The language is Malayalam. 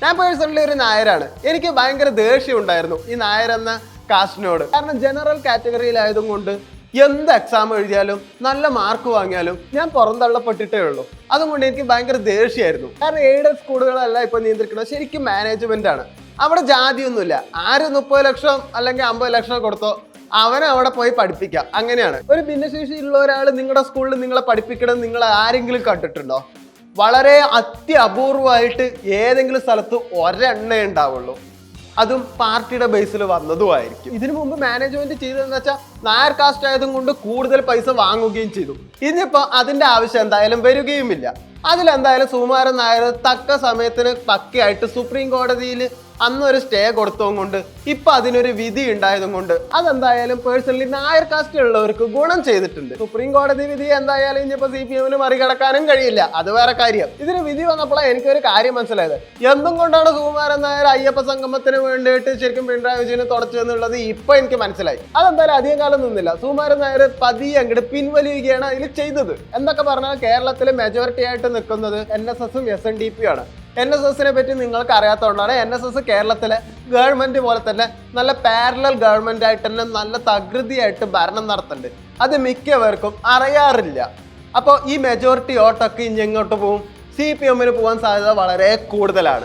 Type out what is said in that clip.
ഞാൻ പേഴ്സണലി ഒരു നായരാണ്. എനിക്ക് ഭയങ്കര ദേഷ്യം ഉണ്ടായിരുന്നു ഈ നായർ എന്ന കാസ്റ്റിനോട്. കാരണം ജനറൽ കാറ്റഗറിയിലായതും കൊണ്ട് എന്ത് എക്സാം എഴുതിയാലും നല്ല മാർക്ക് വാങ്ങിയാലും ഞാൻ പുറന്തള്ളപ്പെട്ടിട്ടേ ഉള്ളൂ. അതുകൊണ്ട് എനിക്ക് ഭയങ്കര ദേഷ്യമായിരുന്നു. കാരണം എയ്ഡഡ് സ്കൂളുകളല്ല ഇപ്പൊ നിയന്ത്രിക്കുന്നത് ശരിക്കും മാനേജ്മെന്റ് ആണ്. അവിടെ ജാതിയൊന്നുമില്ല. ആര് 30 ലക്ഷം അല്ലെങ്കിൽ 50 ലക്ഷം കൊടുത്തോ അവനെ അവിടെ പോയി പഠിപ്പിക്കാം. അങ്ങനെയാണ്. ഒരു ഭിന്നശേഷിയുള്ള ഒരാൾ നിങ്ങളുടെ സ്കൂളിൽ നിങ്ങളെ പഠിപ്പിക്കണം നിങ്ങൾ ആരെങ്കിലും കണ്ടിട്ടുണ്ടോ? വളരെ അത്യപൂർവമായിട്ട് ഏതെങ്കിലും സ്ഥലത്ത് ഒരെണ്ണേ ഉണ്ടാവുള്ളൂ. അതും പാർട്ടിയുടെ ബേസിൽ വന്നതുമായിരിക്കും. ഇതിനു മുമ്പ് മാനേജ്മെന്റ് ചെയ്തതെന്ന് വെച്ചാൽ നായർ കാസ്റ്റ് ആയതും കൊണ്ട് കൂടുതൽ പൈസ വാങ്ങുകയും ചെയ്തു. ഇനിയിപ്പോ അതിന്റെ ആവശ്യം എന്തായാലും വരികയുമില്ല. അതിലെന്തായാലും സുകുമാരൻ നായർ തക്ക സമയത്തിന് പക്കയായിട്ട് സുപ്രീം കോടതിയിൽ അന്നൊരു സ്റ്റേ കൊടുത്തതും കൊണ്ട് ഇപ്പൊ അതിനൊരു വിധി ഉണ്ടായതും കൊണ്ട് അതെന്തായാലും പേഴ്സണലി നായർ കാസ്റ്റ് ഉള്ളവർക്ക് ഗുണം ചെയ്തിട്ടുണ്ട്. സുപ്രീം കോടതി വിധി എന്തായാലും ഇനിയിപ്പോ CPM മറികടക്കാനും കഴിയില്ല. അത് വേറെ കാര്യം. ഇതിന് വിധി വന്നപ്പോഴാണ് എനിക്കൊരു കാര്യം മനസ്സിലായത്. എന്തും കൊണ്ടാണ് സുകുമാരൻ നായർ അയ്യപ്പ സംഗമത്തിന് വേണ്ടിയിട്ട് ശരിക്കും പിണറായി വിജയന് തുടച്ചു എന്നുള്ളത് ഇപ്പൊ എനിക്ക് മനസ്സിലായി. അതെന്തായാലും അധികം കാലം നിന്നില്ല. സുകുമാരൻ നായർ പതിയെ അങ്ങോട്ട് പിൻവലിയുകയാണ് അതിൽ ചെയ്തത്. എന്നൊക്കെ പറഞ്ഞാൽ കേരളത്തിൽ മെജോറിറ്റി ആയിട്ട് നിൽക്കുന്നത് NSS ഉം SNDP ആണ്. NSSനെ പറ്റി നിങ്ങൾക്ക് അറിയാത്തതുകൊണ്ടാണ്. NSS കേരളത്തിലെ ഗവൺമെന്റ് പോലെ തന്നെ നല്ല പാരലൽ ഗവൺമെന്റ് ആയിട്ട് തന്നെ നല്ല തകൃതിയായിട്ട് ഭരണം നടത്തുന്നുണ്ട്. അത് മിക്കവർക്കും അറിയാറില്ല. അപ്പോൾ ഈ മെജോറിറ്റി വോട്ടൊക്കെ ഇനി എങ്ങോട്ട് പോകും? CPMന് പോകാൻ സാധ്യത വളരെ കൂടുതലാണ്.